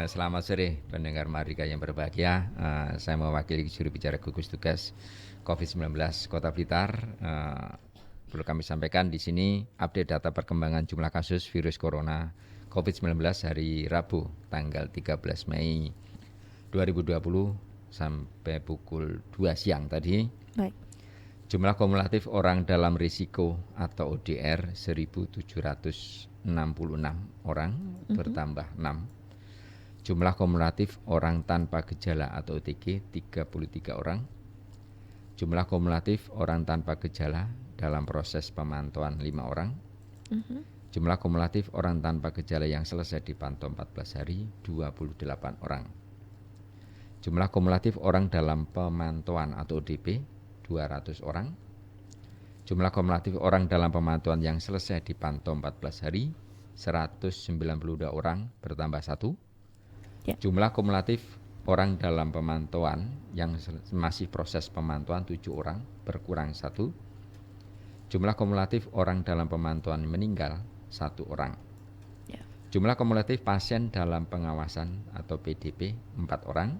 Selamat sore pendengar Mardika yang berbahagia. Saya mewakili juru bicara gugus tugas COVID-19 Kota Blitar. Perlu kami sampaikan di sini update data perkembangan jumlah kasus virus corona COVID-19 hari Rabu tanggal 13 Mei 2020 sampai pukul 2 siang tadi. Baik. Jumlah kumulatif orang dalam risiko atau ODR 1.766 orang, bertambah 6. Jumlah kumulatif orang tanpa gejala atau OTG 33 orang. Jumlah kumulatif orang tanpa gejala dalam proses pemantauan 5 orang. Jumlah kumulatif orang tanpa gejala yang selesai dipantau 14 hari 28 orang. Jumlah kumulatif orang dalam pemantauan atau ODP 200 orang. Jumlah kumulatif orang dalam pemantauan yang selesai dipantau 14 hari 192 orang, bertambah 1. Jumlah kumulatif orang dalam pemantauan yang masih proses pemantauan 7 orang, berkurang 1. Jumlah kumulatif orang dalam pemantauan meninggal 1 orang. Jumlah kumulatif pasien dalam pengawasan atau PDP 4 orang.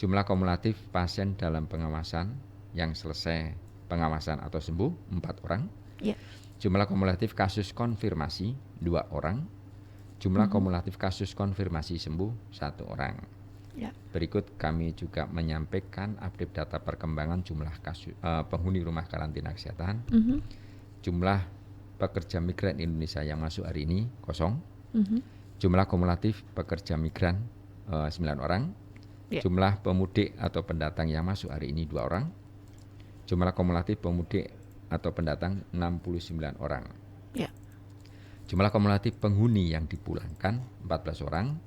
Jumlah kumulatif pasien dalam pengawasan yang selesai pengawasan atau sembuh 4 orang. Jumlah kumulatif kasus konfirmasi 2 orang. Jumlah kumulatif kasus konfirmasi sembuh 1 orang. Berikut kami juga menyampaikan update data perkembangan jumlah kasus penghuni rumah karantina kesehatan. Jumlah pekerja migran Indonesia yang masuk hari ini 0. Jumlah kumulatif pekerja migran 9 orang. Jumlah pemudik atau pendatang yang masuk hari ini 2 orang. Jumlah kumulatif pemudik atau pendatang 69 orang. Jumlah kumulatif penghuni yang dipulangkan 14 orang.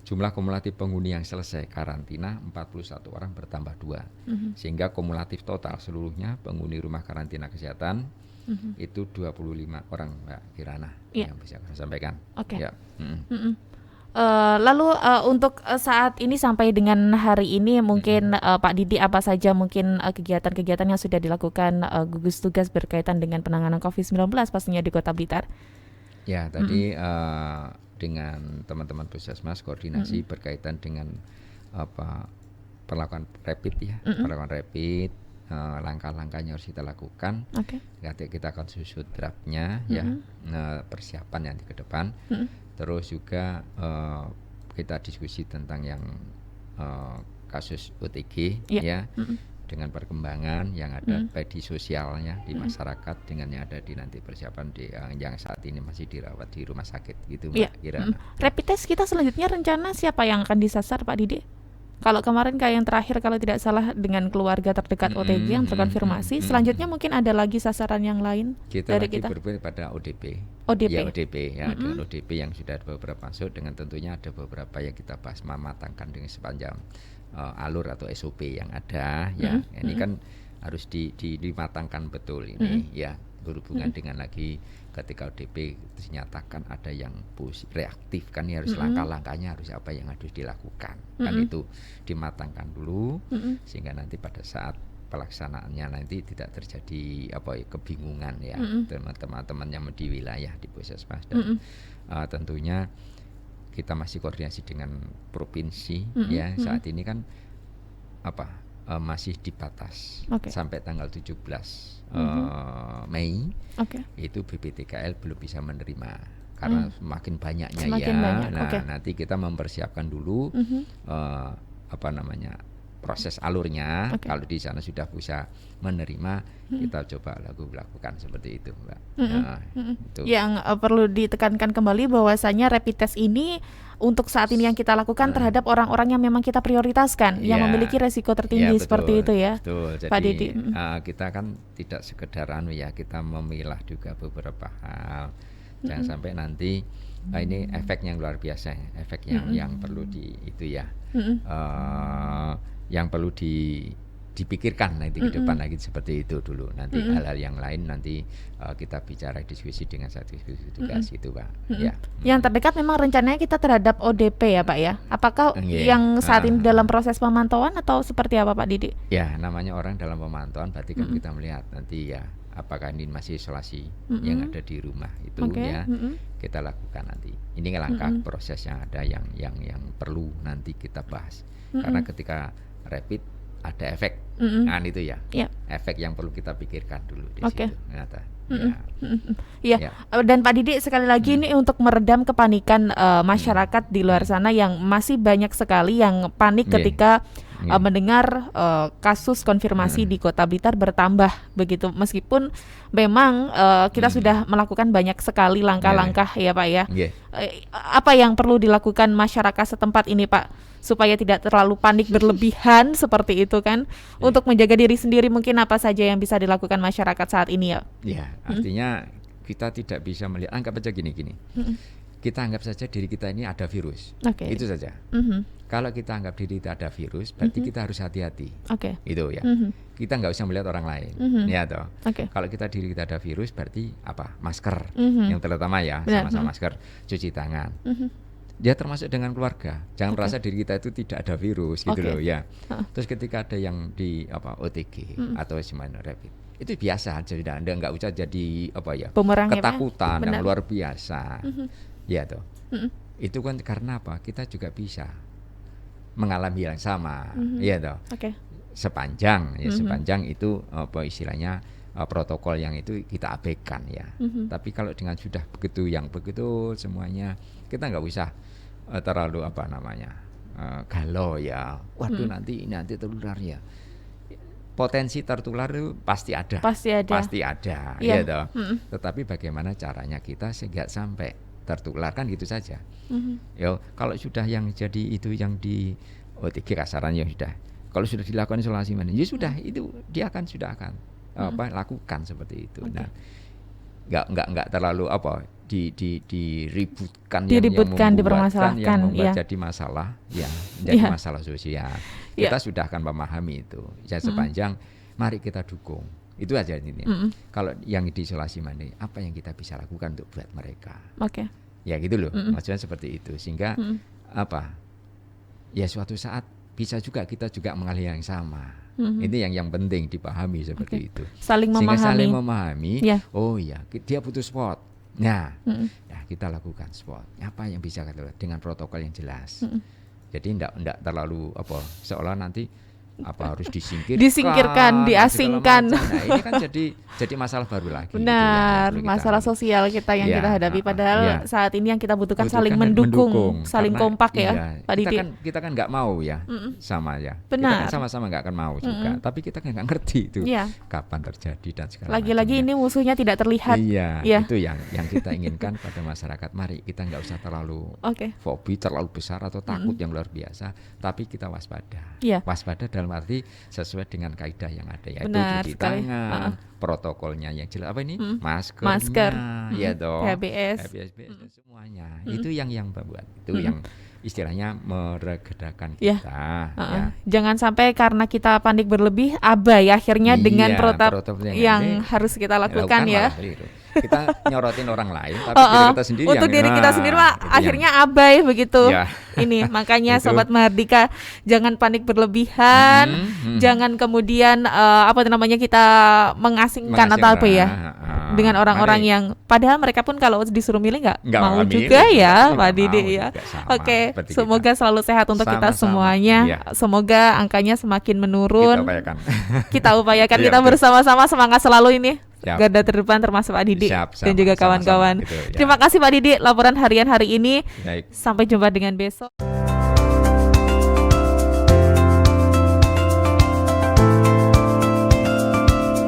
Jumlah kumulatif penghuni yang selesai karantina 41 orang, bertambah 2. Sehingga kumulatif total seluruhnya penghuni rumah karantina kesehatan itu 25 orang, Mbak Kirana, yang bisa saya sampaikan. Lalu untuk saat ini sampai dengan hari ini mungkin Pak Didi, apa saja mungkin kegiatan-kegiatan yang sudah dilakukan gugus tugas berkaitan dengan penanganan COVID-19 pastinya di Kota Blitar? Ya, tadi dengan teman-teman Puskesmas koordinasi berkaitan dengan perlakuan rapid ya, perlakuan rapid, langkah-langkahnya harus kita lakukan. Nanti kita akan susut draftnya ya, persiapan nanti ke depan. Terus juga kita diskusi tentang yang kasus OTG ya, dengan perkembangan yang ada baik di sosialnya di masyarakat dengan yang ada di nanti persiapan di yang saat ini masih dirawat di rumah sakit gitu, Mbak Kirana. Rapid test kita selanjutnya rencana siapa yang akan disasar, Pak Didi? Kalau kemarin kayak yang terakhir kalau tidak salah dengan keluarga terdekat OTG yang terkonfirmasi, selanjutnya mungkin ada lagi sasaran yang lain dari kita? Berpikir pada ODP. Ya, ODP ya, dengan ODP yang sudah ada beberapa masuk, dengan tentunya ada beberapa yang kita bahas mematangkan dengan sepanjang alur atau SOP yang ada ya. Ini kan harus dimatangkan betul ini ya, berhubungan dengan lagi ketika ODP dinyatakan ada yang reaktif kan, ya harus langkah-langkahnya harus apa yang harus dilakukan kan, itu dimatangkan dulu sehingga nanti pada saat pelaksanaannya nanti tidak terjadi kebingungan ya teman-teman yang di wilayah di Puskesmas. Dan tentunya kita masih koordinasi dengan provinsi ya. Saat ini kan masih dibatas sampai tanggal 17 Mei. Itu BPTKL belum bisa menerima karena semakin banyaknya nanti kita mempersiapkan dulu proses alurnya. Kalau di sana sudah bisa menerima, kita coba lakukan seperti itu, Mbak. Itu. Yang perlu ditekankan kembali bahwasanya rapid test ini untuk saat ini yang kita lakukan terhadap orang-orang yang memang kita prioritaskan, yang memiliki resiko tertinggi, betul, seperti itu ya, betul. Jadi, Pak Didi. Kita kan tidak sekedar kita memilah juga beberapa hal. Jangan sampai nanti ini efek yang luar biasa, efek yang perlu yang perlu dipikirkan nanti ke depan lagi seperti itu dulu. Nanti hal-hal yang lain nanti kita bicara diskusi dengan Satgas Gugus Tugas itu, Pak. Yang terdekat memang rencananya kita terhadap ODP ya, Pak ya. Apakah yang saat ini dalam proses pemantauan atau seperti apa, Pak Didi? Ya, namanya orang dalam pemantauan berarti kan kita melihat nanti ya apakah ini masih isolasi yang ada di rumah itu ya kita lakukan nanti. Ini langkah proses yang ada yang perlu nanti kita bahas. Karena ketika rapid ada efek, kan itu ya, efek yang perlu kita pikirkan dulu di situ. Ya. Dan Pak Didi sekali lagi ini untuk meredam kepanikan masyarakat di luar sana yang masih banyak sekali yang panik ketika mendengar kasus konfirmasi di Kota Blitar bertambah begitu. Meskipun memang kita sudah melakukan banyak sekali langkah-langkah ya Pak ya. Apa yang perlu dilakukan masyarakat setempat ini Pak supaya tidak terlalu panik berlebihan seperti itu kan? Untuk menjaga diri sendiri mungkin apa saja yang bisa dilakukan masyarakat saat ini ya? Ya, artinya kita tidak bisa melihat, anggap aja gini. Kita anggap saja diri kita ini ada virus, itu saja. Kalau kita anggap diri kita ada virus, berarti kita harus hati-hati. Itu ya. Kita nggak usah melihat orang lain, ya toh. Kalau diri kita ada virus, berarti apa? Masker, yang terutama ya, sama-sama masker, cuci tangan. Dia termasuk dengan keluarga. Jangan merasa diri kita itu tidak ada virus gitu loh ya. Terus ketika ada yang di OTG atau semuanya rapid, itu biasa aja, nggak usah jadi ketakutan yang luar biasa. Ya toh. Itu kan karena apa? Kita juga bisa mengalami yang sama, ya toh. Sepanjang itu istilahnya protokol yang itu kita abaikan ya. Tapi kalau dengan sudah begitu semuanya, kita nggak usah terlalu galau ya. Waduh nanti tertular ya. Potensi tertular itu pasti ada. Ya toh. Tetapi bagaimana caranya kita sehingga sampai tertular kan gitu saja. Yo, kalau sudah yang jadi itu yang di OTG kasarannya sudah. Kalau sudah dilakukan isolasi mandiri, ya sudah itu dia sudah akan lakukan seperti itu. Nah, nggak terlalu diributkan dipermasalahkan yang membuat jadi masalah ya, menjadi masalah sosial. Kita sudah akan memahami itu. Ya sepanjang mari kita dukung. Itu aja ini. Kalau yang diisolasi mandiri, apa yang kita bisa lakukan untuk buat mereka? Ya gitu loh. Maksudnya seperti itu. Sehingga ya suatu saat bisa juga kita juga mengalami yang sama. Ini yang penting dipahami seperti itu. Sehingga saling memahami. Oh ya, dia butuh sport. Nah, ya kita lakukan sport. Apa yang bisa kita lakukan dengan protokol yang jelas. Jadi enggak terlalu seolah nanti harus disingkirkan, diasingkan. Nah, ini kan jadi masalah baru lagi. Benar, gitu ya, masalah sosial kita yang kita hadapi. Padahal saat ini yang kita butuhkan saling mendukung, saling kompak ya, Pak Didi. Kita kan nggak mau ya, sama ya. Benar. Kita kan sama-sama nggak akan mau juga. Tapi kita kan nggak ngerti itu kapan terjadi dan segala lagi-lagi ini musuhnya tidak terlihat. Itu yang kita inginkan pada masyarakat. Mari kita nggak usah terlalu fobi, terlalu besar atau takut yang luar biasa. Tapi kita waspada. Waspada dalam arti sesuai dengan kaidah yang ada, yaitu cuci tangan, protokolnya yang jelas masker, ya dong, HBS dan semuanya. Itu yang membuat itu yang istilahnya meregedakan kita. Jangan sampai karena kita panik berlebih abai akhirnya dengan protokol yang harus kita lakukan ya. Kita nyorotin orang lain, tapi diri kita sendiri untuk diri kita sendiri akhirnya abai begitu. Ini makanya Sobat Mahardika jangan panik berlebihan, jangan kemudian kita mengasingkan atau dengan orang-orang yang padahal mereka pun kalau disuruh milih nggak mau juga ya, Pak Didi ya. Semoga selalu sehat untuk kita semuanya. Semoga angkanya semakin menurun. Kita upayakan kita bersama-sama semangat selalu ini. Garda terdepan termasuk Pak Didi dan juga kawan-kawan. Terima kasih Pak Didi laporan harian hari ini. Sampai jumpa dengan besok.